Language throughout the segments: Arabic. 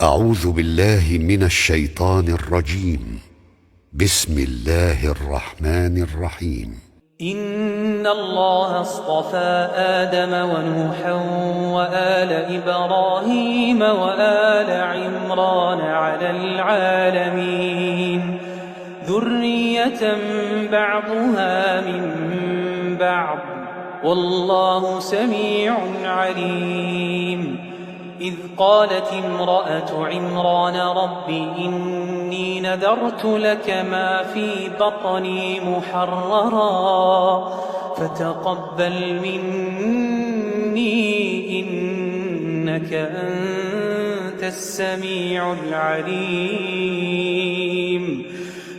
أعوذ بالله من الشيطان الرجيم. بسم الله الرحمن الرحيم. إن الله اصطفى آدم ونوحا وآل إبراهيم وآل عمران على العالمين ذرية بعضها من بعض والله سميع عليم. إذ قالت امرأة عمران رب إني نذرت لك ما في بطني محررا فتقبل مني إنك أنت السميع العليم.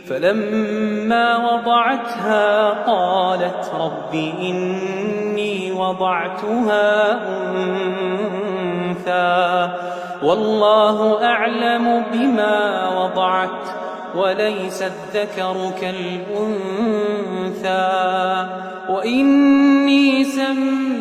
فلما وضعتها قالت رب إني وضعتها أنثى والله أعلم بما وضعت وليس الذكر كالأنثى وإني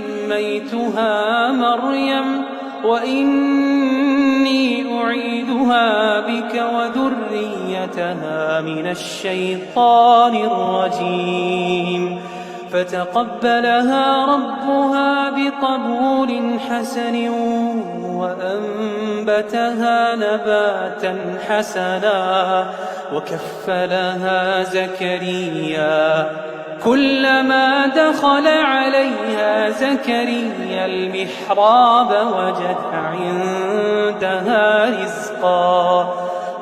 سميتها مريم وإني أعيدها بك وذريتها من الشيطان الرجيم. فتقبلها ربها بقبول حسن وأنبتها نباتا حسنا وكفلها زكريا. كلما دخل عليها زكريا المحراب وجد عندها رزقا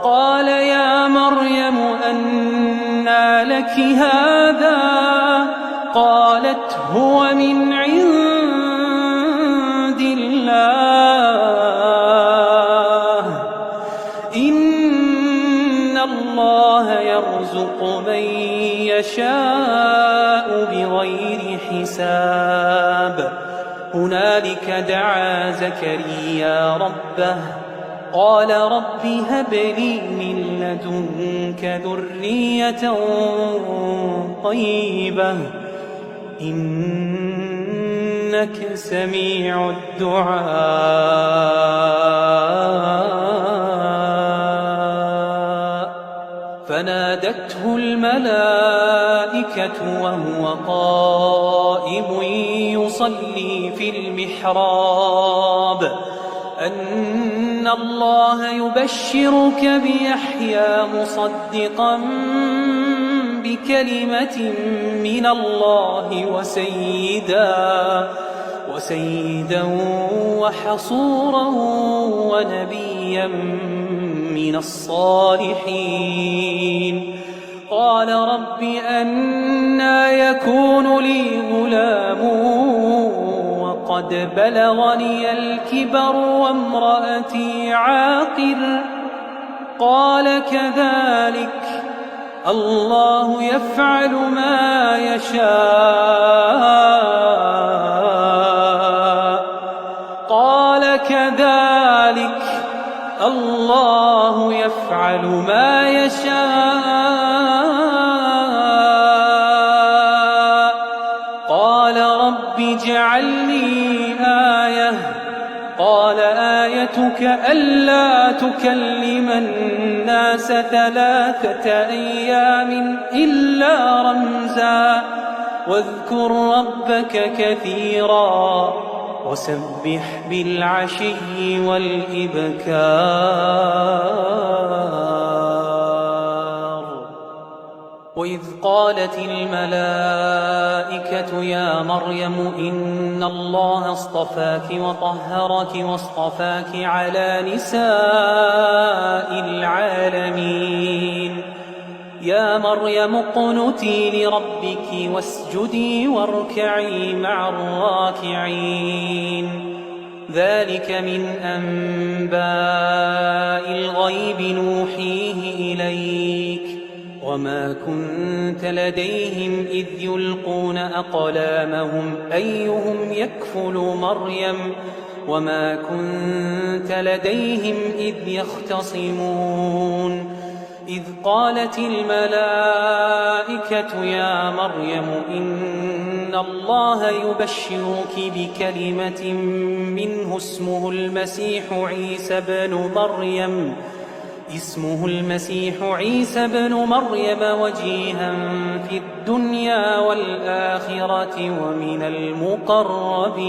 قال يا مريم أنى لك هذا قالت هو من عند الله إن الله يرزق من يشاء بغير حساب. هنالك دعا زكريا ربه قال رب هب لي من لدنك ذرية طيبة إنك سميع الدعاء. فنادته الملائكة وهو قائم يصلي في المحراب أن الله يبشرك بيحيى مصدقا بكلمة من الله وسيدا وحصورا ونبيا من الصالحين. قال رب أنى يكون لي غلام وقد بلغني الكبر وامرأتي عاقر قال كذلك الله يفعل ما يشاء. قال كذلك الله يفعل ما يشاء. قال رب اجعل لي آية قال آيتك ألا تكلم الناس 3 أيام إلا رمزا واذكر ربك كثيرا وسبح بالعشي والإبكار. وإذ قالت الملائكة يا مريم إن الله اصطفاك وطهرك واصطفاك على نساء العالمين. يا مريم اقنتي لربك واسجدي واركعي مع الراكعين. ذلك من أنباء الغيب نوحيه إليك وما كنت لديهم إذ يلقون أقلامهم أيهم يكفل مريم وما كنت لديهم إذ يختصمون. إذ قالت الملائكة يا مريم إن الله يبشرك بكلمة منه اسمه المسيح عيسى بن مريم وجيها في الدنيا والآخرة ومن المقربين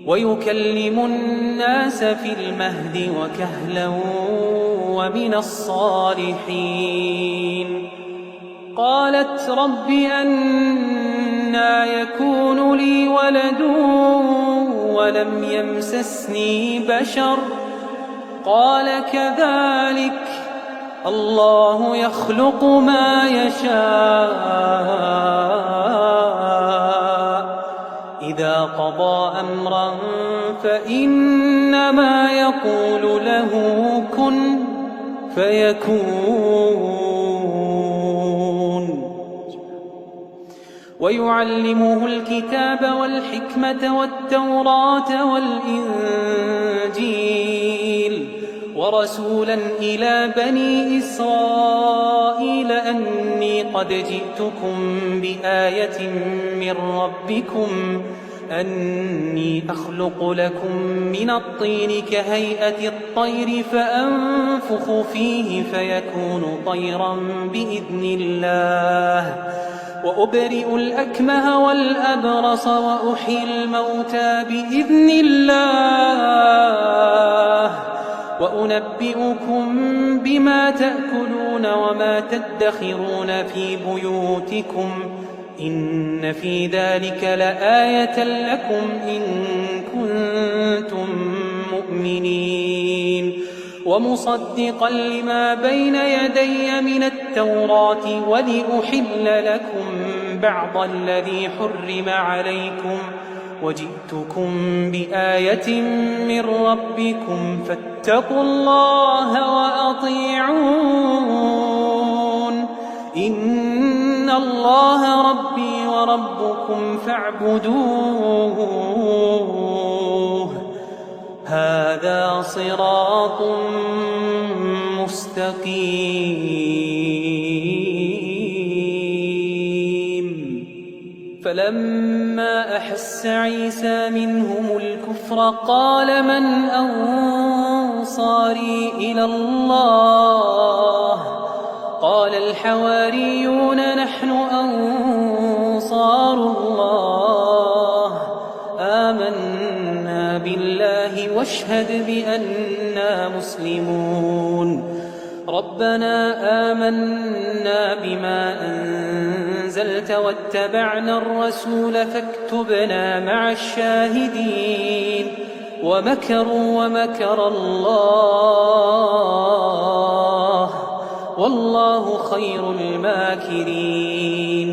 ويكلم الناس في المهد وكهلا ومن الصالحين. قالت رب أنى يكون لي ولد ولم يمسسني بشر قال كذلك الله يخلق ما يشاء إذا قضى أمرا فإنما يقول له كن فيكون. ويعلمه الكتاب والحكمة والتوراة والإنجيل ورسولا إلى بني إسرائيل أني قد جئتكم بآية من ربكم أني أخلق لكم من الطين كهيئة الطير فأنفخ فيه فيكون طيرا بإذن الله وأبرئ الأكمه والأبرص وأحيي الموتى بإذن الله وأنبئكم بما تأكلون وما تدخرون في بيوتكم إن في ذلك لآية لكم إن كنتم مؤمنين ومصدقا لما بين يدي من التوراة ولأحل لكم بعض الذي حرم عليكم وجئتكم بآية من ربكم فاتقوا الله وأطيعون إن الله ربي وربكم فاعبدوه هذا صراط مستقيم. فلما أحس عيسى منهم الكفر قال من أنصاري إلى الله قال الحواريون نحن أنصار الله آمنا بالله واشهد بأننا مسلمون. ربنا آمنا بما أنزلت واتبعنا الرسول فاكتبنا مع الشاهدين. ومكروا ومكر الله والله خير الماكرين.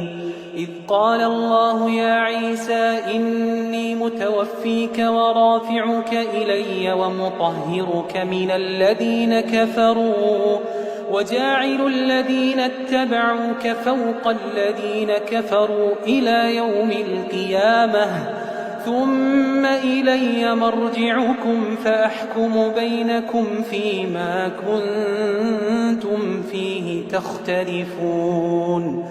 إذ قال الله يا عيسى إني متوفيك ورافعك إلي ومطهرك من الذين كفروا وجاعل الذين اتبعوك فوق الذين كفروا إلى يوم القيامة ثم إلي مرجعكم فأحكم بينكم فيما كنتم فيه تختلفون.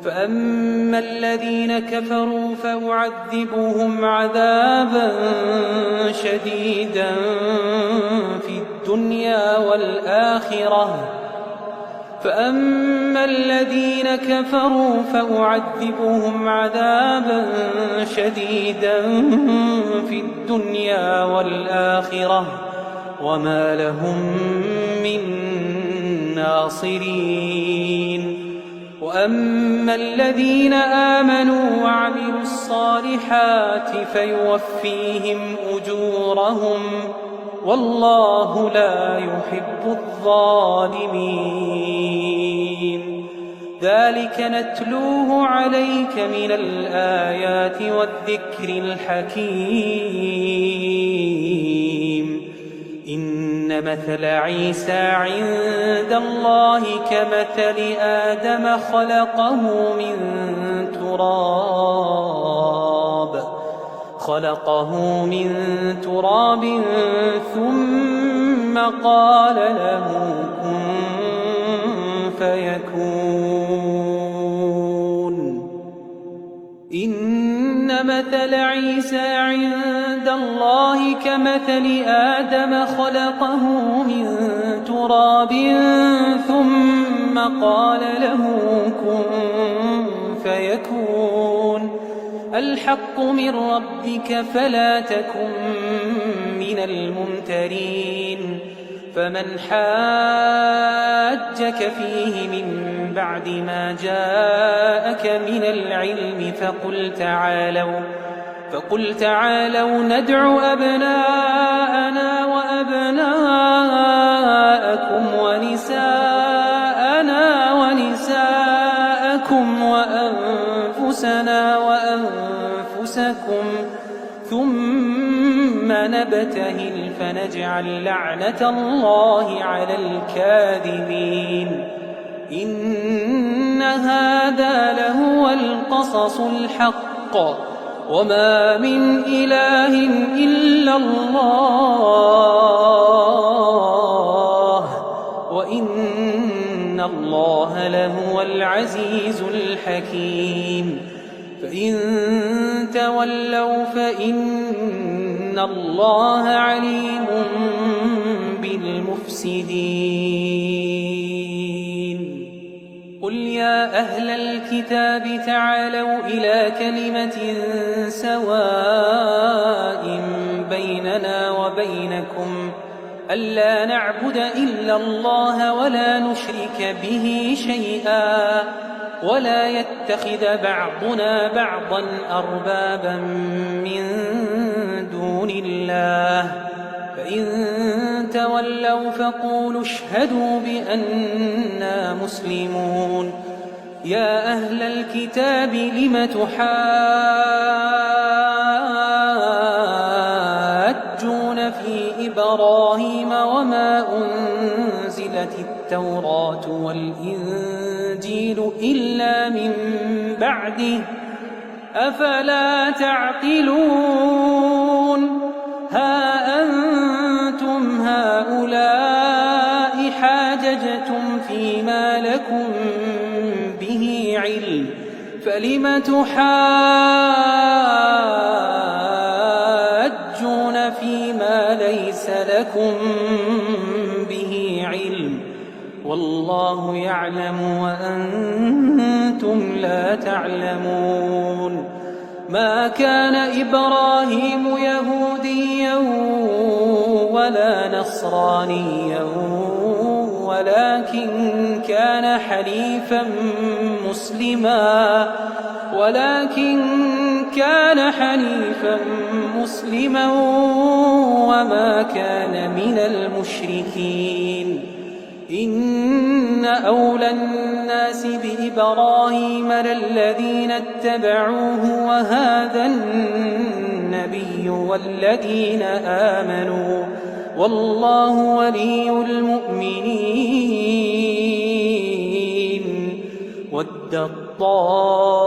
فأما الذين كفروا فأعذبهم عذابا شديدا في الدنيا والآخرة فأعذبهم عذابا شديدا في الدنيا والآخرة وما لهم من ناصرين. وأما الذين آمنوا وعملوا الصالحات فيوفيهم أجورهم والله لا يحب الظالمين. ذلك نتلوه عليك من الآيات والذكر الحكيم. إن مثل عيسى عند الله كمثل آدم خلقه من تراب ثم ثم قال له كن فيكون. إن مثل عيسى عند الله كمثل آدم خلقه من تراب ثم قال له كن فيكون. الحق من ربك فلا تكن من الممترين. فمن حاجك فيه من بعد ما جاءك من العلم فقل تعالوا ندع أبناءنا وأبناءكم ونساءنا ونساءكم وأنفسنا وأنفسكم ثم نبتهل فنجعل لعنة الله على الكاذبين. إن هذا لهو القصص الحق وما من إله إلا الله وإن الله لهو العزيز الحكيم. فإن تولوا فإن الله عليم بالمفسدين. قل يا أهل الكتاب تعالوا إلى كلمة سواء بيننا وبينكم ألا نعبد إلا الله ولا نشرك به شيئا ولا يتخذ بعضنا بعضا أربابا من دون الله. فإن تولوا فقولوا اشهدوا بأننا مسلمون. يا أهل الكتاب لم تحاجون في إبراهيم وما أنزلت التوراة والإنجيل إلا من بعده أفلا تعقلون. ها أنتم هؤلاء حاججتم فيما لكم به علم فلم تحاجون فيما ليس لكم به علم والله يعلم وأنتم لا تعلمون. ما كان إبراهيم يهوديا ولا نصرانيا ولكن كان حنيفا مسلما وما كان من المشركين. إن أولى الناس بإبراهيم للذين اتبعوه وهذا النبي والذين آمنوا والله ولي المؤمنين. ودت طائفة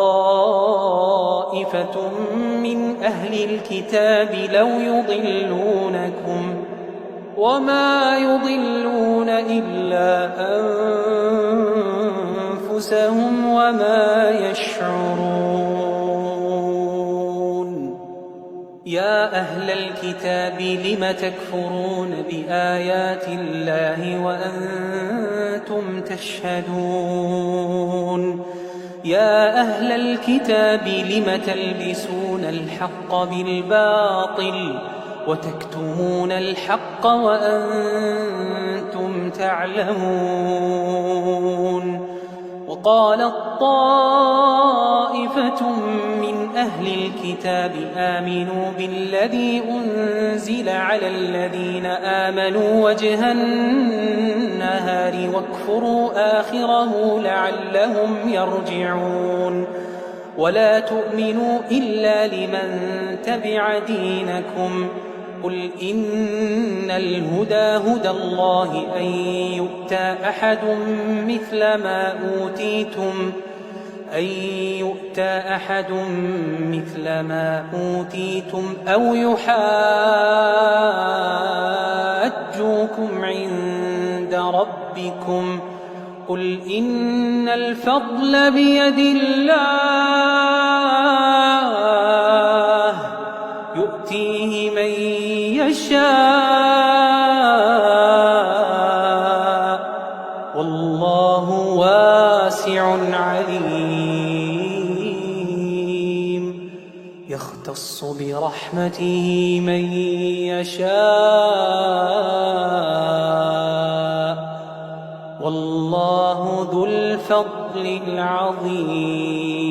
من أهل الكتاب لو يضلونكم وما يضلون إلا أنفسهم وما يشعرون. يا أهل الكتاب لم تكفرون بآيات الله وأنتم تشهدون. يا أهل الكتاب لم تلبسون الحق بالباطل وتكتمون الحق وأنتم تعلمون. وقالت طائفة من أهل الكتاب آمنوا بالذي أنزل على الذين آمنوا وجه النهار واكفروا آخره لعلهم يرجعون. ولا تؤمنوا إلا لمن تبع دينكم. قل إن الهدى هدى الله أن يؤتى أحد مثل ما أوتيتم أن يؤتى أحد مثل ما أوتيتم أو يحاجوكم عند ربكم قل إن الفضل بيد الله يؤتيه من يشاء والله واسع عليم يختص برحمته من يشاء والله ذو الفضل العظيم.